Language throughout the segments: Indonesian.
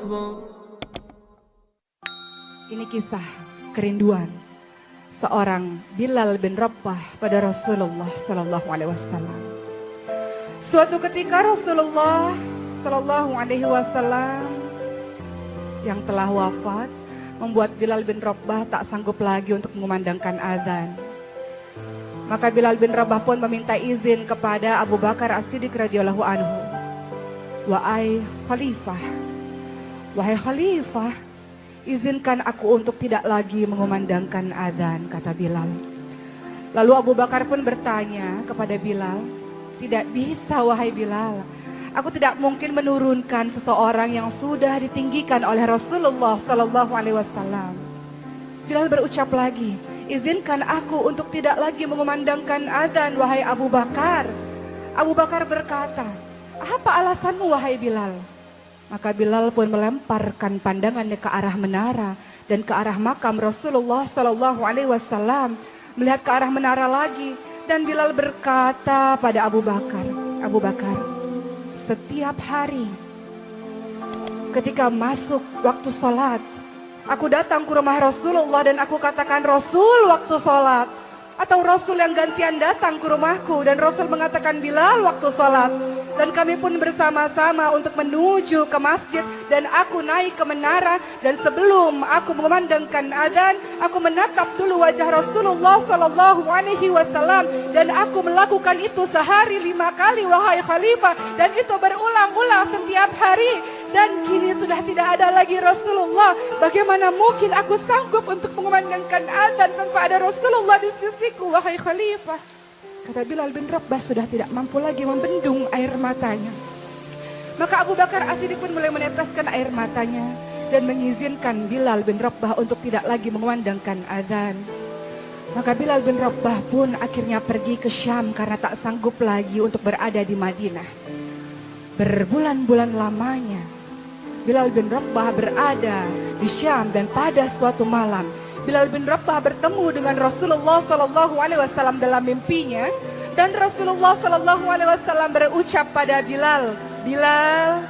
Ini kisah kerinduan seorang Bilal bin Rabah pada Rasulullah Sallallahu Alaihi Wasallam. Suatu ketika Rasulullah Sallallahu Alaihi Wasallam yang telah wafat membuat Bilal bin Rabah tak sanggup lagi untuk mengumandangkan azan. Maka Bilal bin Rabah pun meminta izin kepada Abu Bakar As-Siddiq radhiyallahu anhu. Wahai Khalifah, izinkan aku untuk tidak lagi mengumandangkan azan, kata Bilal. Lalu Abu Bakar pun bertanya kepada Bilal, tidak bisa wahai Bilal, aku tidak mungkin menurunkan seseorang yang sudah ditinggikan oleh Rasulullah Sallallahu Alaihi Wasallam. Bilal berucap lagi, izinkan aku untuk tidak lagi mengumandangkan azan wahai Abu Bakar. Abu Bakar berkata, apa alasanmu wahai Bilal? Maka Bilal pun melemparkan pandangannya ke arah menara dan ke arah makam Rasulullah Sallallahu Alaihi Wasallam, melihat ke arah menara lagi, dan Bilal berkata pada Abu Bakar, Abu Bakar, setiap hari ketika masuk waktu sholat, aku datang ke rumah Rasulullah dan aku katakan, Rasul waktu sholat. Atau Rasul yang gantian datang ke rumahku dan Rasul mengatakan, Bilal waktu sholat. Dan kami pun bersama-sama untuk menuju ke masjid dan aku naik ke menara. Dan sebelum aku mengumandangkan azan, aku menatap dulu wajah Rasulullah Sallallahu Alaihi Wasallam. Dan aku melakukan itu sehari 5 kali wahai Khalifah. Dan itu berulang-ulang setiap hari. Dan kini sudah tidak ada lagi Rasulullah. Bagaimana mungkin aku sanggup untuk mengumandangkan azan tanpa ada Rasulullah di sisiku, wahai Khalifah? Kata Bilal bin Rabah sudah tidak mampu lagi membendung air matanya. Maka Abu Bakar As-Siddiq pun mulai meneteskan air matanya dan mengizinkan Bilal bin Rabah untuk tidak lagi mengumandangkan azan. Maka Bilal bin Rabah pun akhirnya pergi ke Syam karena tak sanggup lagi untuk berada di Madinah. Berbulan-bulan lamanya Bilal bin Rabah berada di Syam dan pada suatu malam Bilal bin Rabah bertemu dengan Rasulullah Sallallahu Alaihi Wasallam dalam mimpinya, dan Rasulullah Sallallahu Alaihi Wasallam berucap pada Bilal, Bilal,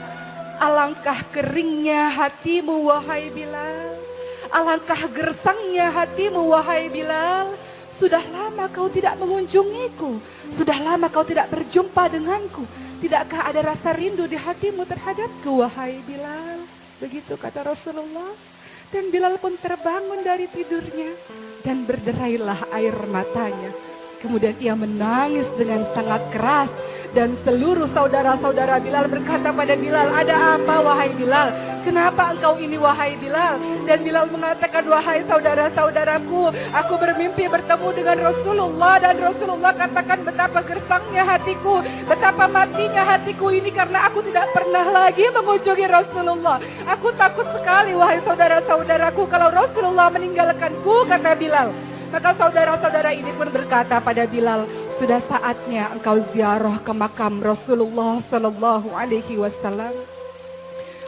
alangkah keringnya hatimu wahai Bilal, alangkah gersangnya hatimu wahai Bilal. Sudah lama kau tidak mengunjungiku, sudah lama kau tidak berjumpa denganku. Tidakkah ada rasa rindu di hatimu terhadapku wahai Bilal? Begitu kata Rasulullah. Dan Bilal pun terbangun dari tidurnya dan berderailah air matanya. Kemudian ia menangis dengan sangat keras. Dan seluruh saudara-saudara Bilal berkata pada Bilal, ada apa wahai Bilal? Kenapa engkau ini wahai Bilal? Dan Bilal mengatakan, wahai saudara-saudaraku, aku bermimpi bertemu dengan Rasulullah. Dan Rasulullah katakan betapa gersangnya hatiku, betapa matinya hatiku ini karena aku tidak pernah lagi mengunjungi Rasulullah. Aku takut sekali wahai saudara-saudaraku kalau Rasulullah meninggalkanku, kata Bilal. Maka saudara-saudara ini pun berkata pada Bilal, sudah saatnya engkau ziarah ke makam Rasulullah Sallallahu Alaihi Wasallam.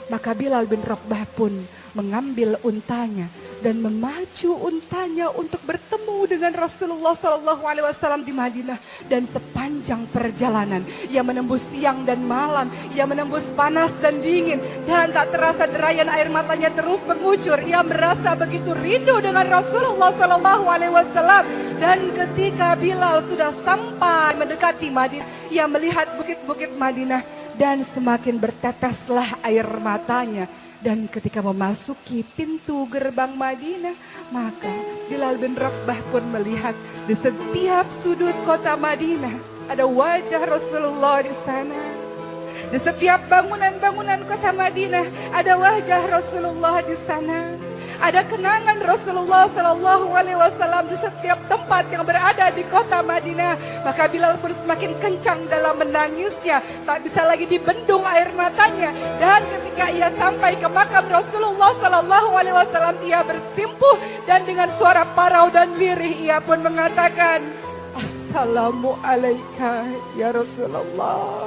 Maka Bilal bin Rabah pun mengambil untanya dan memacu untanya untuk bertemu dengan Rasulullah Sallallahu Alaihi Wasallam di Madinah. Dan sepanjang perjalanan ia menembus siang dan malam, ia menembus panas dan dingin, dan tak terasa derayan air matanya terus mengucur. Ia merasa begitu rindu dengan Rasulullah Sallallahu Alaihi Wasallam. Dan ketika Bilal sudah sampai mendekati Madinah, ia melihat bukit-bukit Madinah dan semakin berteteslah air matanya. Dan ketika memasuki pintu gerbang Madinah, maka Bilal bin Rabah pun melihat di setiap sudut kota Madinah ada wajah Rasulullah di sana. Di setiap bangunan-bangunan kota Madinah ada wajah Rasulullah di sana. Ada kenangan Rasulullah Sallallahu Alaihi Wasallam di setiap tempat yang berada di kota Madinah. Maka Bilal pun semakin kencang dalam menangisnya, tak bisa lagi dibendung air matanya. Dan ketika ia sampai ke makam Rasulullah Sallallahu Alaihi Wasallam, ia bersimpuh dan dengan suara parau dan lirih ia pun mengatakan, Assalamu alaika ya Rasulullah,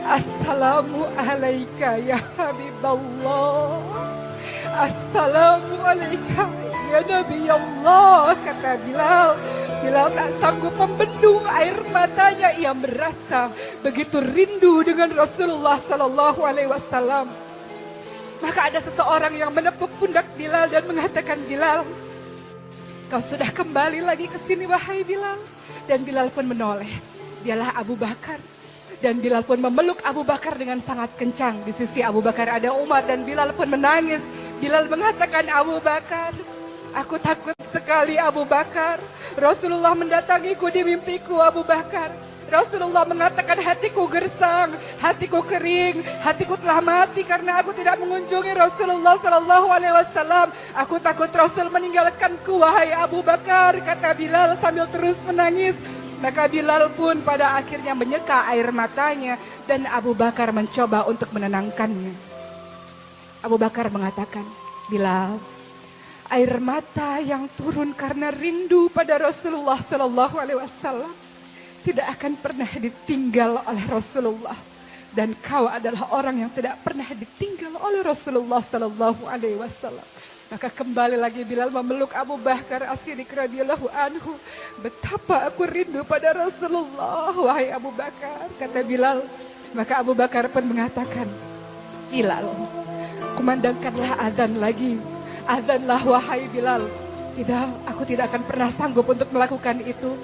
Assalamu alaika ya Habiballah, Assalamualaikum ya Nabi Allah, kata Bilal. Bilal tak sanggup membendung air matanya. Ia merasa begitu rindu dengan Rasulullah Sallallahu Alaihi Wasallam. Maka ada seseorang yang menepuk pundak Bilal dan mengatakan, Bilal, kau sudah kembali lagi ke sini wahai Bilal. Dan Bilal pun menoleh. Dialah Abu Bakar. Dan Bilal pun memeluk Abu Bakar dengan sangat kencang. Di sisi Abu Bakar ada Umar dan Bilal pun menangis. Bilal mengatakan, Abu Bakar, aku takut sekali Abu Bakar. Rasulullah mendatangiku di mimpiku Abu Bakar. Rasulullah mengatakan hatiku gersang, hatiku kering, hatiku telah mati karena aku tidak mengunjungi Rasulullah Sallallahu Alaihi Wasallam. Aku takut Rasul meninggalkanku wahai Abu Bakar, kata Bilal sambil terus menangis. Maka Bilal pun pada akhirnya menyeka air matanya dan Abu Bakar mencoba untuk menenangkannya. Abu Bakar mengatakan, Bilal, air mata yang turun karena rindu pada Rasulullah Sallallahu Alaihi Wasallam tidak akan pernah ditinggal oleh Rasulullah, dan kau adalah orang yang tidak pernah ditinggal oleh Rasulullah Sallallahu Alaihi Wasallam. Maka kembali lagi Bilal memeluk Abu Bakar As-Siddiq radhiyallahu anhu. Betapa aku rindu pada Rasulullah wahai Abu Bakar, kata Bilal. Maka Abu Bakar pun mengatakan, Bilal, kumandangkanlah azan lagi. Azanlah wahai Bilal. Tidak, aku tidak akan pernah sanggup untuk melakukan itu.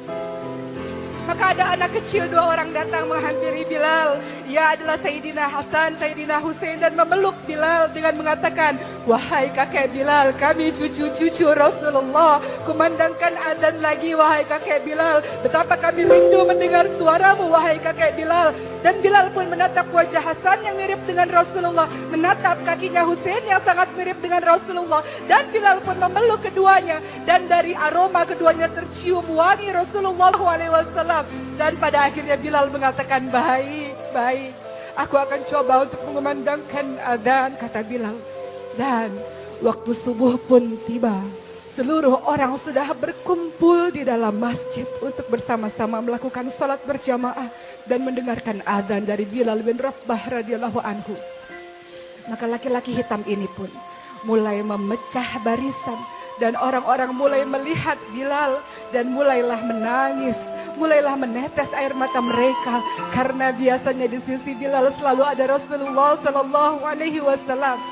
Maka ada anak kecil 2 orang datang menghampiri Bilal. Ia adalah Sayyidina Hasan, Sayyidina Husain, dan memeluk Bilal dengan mengatakan, wahai kakek Bilal, kami cucu-cucu Rasulullah. Kumandangkan adzan lagi wahai kakek Bilal. Betapa kami rindu mendengar suaramu wahai kakek Bilal. Dan Bilal pun menatap wajah Hasan yang mirip dengan Rasulullah, menatap kakinya Husain yang sangat mirip dengan Rasulullah. Dan Bilal pun memeluk keduanya. Dan dari aroma keduanya tercium wangi Rasulullah SAW. Dan pada akhirnya Bilal mengatakan, baik, baik, aku akan coba untuk mengumandangkan adzan, kata Bilal. Dan waktu subuh pun tiba. Seluruh orang sudah berkumpul di dalam masjid untuk bersama-sama melakukan salat berjamaah dan mendengarkan adzan dari Bilal bin Rabah radhiyallahu anhu. Maka laki-laki hitam ini pun mulai memecah barisan dan orang-orang mulai melihat Bilal dan mulailah menangis, mulailah menetes air mata mereka karena biasanya di sisi Bilal selalu ada Rasulullah Sallallahu Alaihi Wasallam.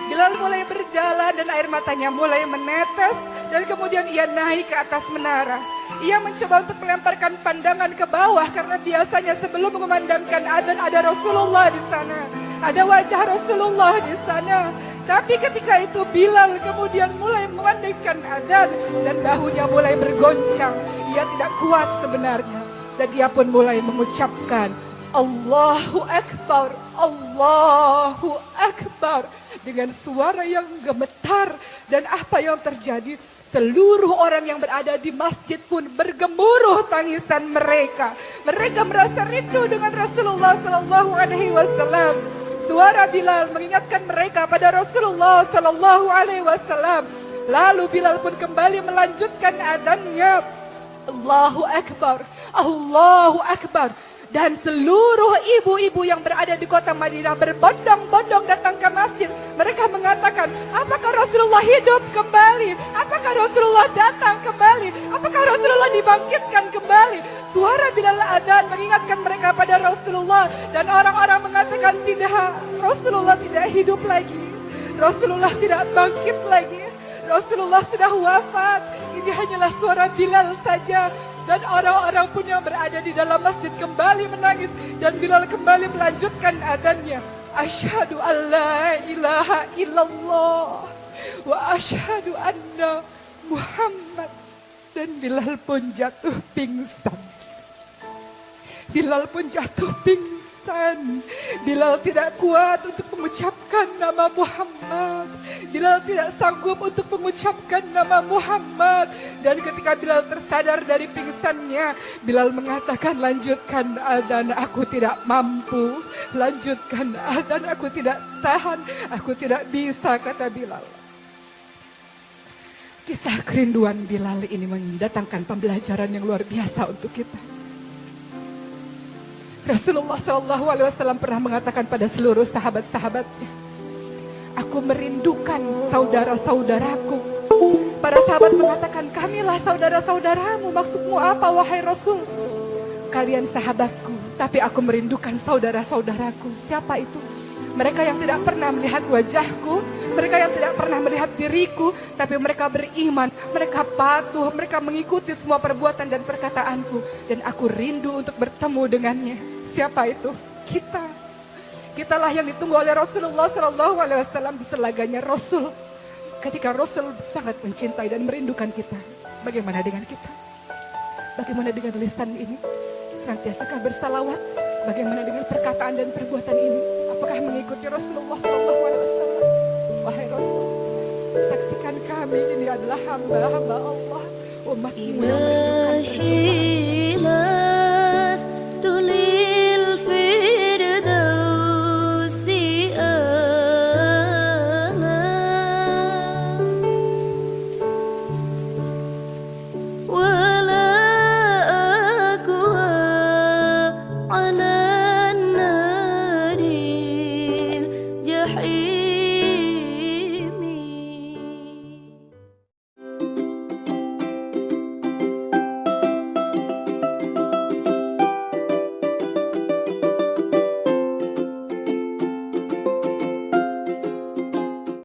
Bilal mulai berjalan dan air matanya mulai menetes dan kemudian ia naik ke atas menara. Ia mencoba untuk melemparkan pandangan ke bawah karena biasanya sebelum mengumandangkan adzan ada Rasulullah di sana, ada wajah Rasulullah di sana. Tapi ketika itu Bilal kemudian mulai memandangkan adzan dan bahunya mulai bergoncang. Ia tidak kuat sebenarnya dan ia pun mulai mengucapkan Allahu Akbar, Allahu Akbar dengan suara yang gemetar. Dan apa yang terjadi? Seluruh orang yang berada di masjid pun bergemuruh tangisan mereka. Mereka merasa rindu dengan Rasulullah Sallallahu Alaihi Wasallam. Suara Bilal mengingatkan mereka pada Rasulullah Sallallahu Alaihi Wasallam. Lalu Bilal pun kembali melanjutkan adzannya. Allahu Akbar, Allahu Akbar. Dan seluruh ibu-ibu yang berada di kota Madinah berbondong-bondong datang ke masjid. Mereka mengatakan, apakah Rasulullah hidup kembali? Apakah Rasulullah datang kembali? Apakah Rasulullah dibangkitkan kembali? Suara Bilal adzan mengingatkan mereka pada Rasulullah. Dan orang-orang mengatakan, tidak, Rasulullah tidak hidup lagi. Rasulullah tidak bangkit lagi. Rasulullah sudah wafat. Ini hanyalah suara Bilal saja. Dan orang-orang pun yang berada di dalam masjid kembali menangis. Dan Bilal kembali melanjutkan adzannya. Asyhadu an la ilaha illallah wa asyhadu anna Muhammad. Dan Bilal pun jatuh pingsan. Bilal pun jatuh pingsan. Bilal tidak kuat untuk mengucapkan nama Muhammad. Bilal tidak sanggup untuk mengucapkan nama Muhammad. Dan ketika Bilal tersadar dari pingsannya, Bilal mengatakan, lanjutkan adzan, aku tidak mampu. Lanjutkan adzan, aku tidak tahan. Aku tidak bisa, kata Bilal. Kisah kerinduan Bilal ini mendatangkan pembelajaran yang luar biasa untuk kita. Rasulullah SAW pernah mengatakan pada seluruh sahabat-sahabatnya, aku merindukan saudara-saudaraku. Para sahabat mengatakan, kamilah saudara-saudaramu. Maksudmu apa wahai Rasul? Kalian sahabatku, tapi aku merindukan saudara-saudaraku. Siapa itu? Mereka yang tidak pernah melihat wajahku, mereka yang tidak pernah melihat diriku, tapi mereka beriman, mereka patuh, mereka mengikuti semua perbuatan dan perkataanku. Dan aku rindu untuk bertemu dengannya. Siapa itu? Kita. Kitalah yang ditunggu oleh Rasulullah SAW di telaganya Rasul. Ketika Rasul sangat mencintai dan merindukan kita. Bagaimana dengan kita? Bagaimana dengan lisan ini? Senantiasakah bersalawat? Bagaimana dengan perkataan dan perbuatan ini? Apakah mengikuti Rasulullah SAW? Wahai Rasul, saksikan kami ini adalah hamba-hamba Allah, umatmu yang merindukan perjumpaan.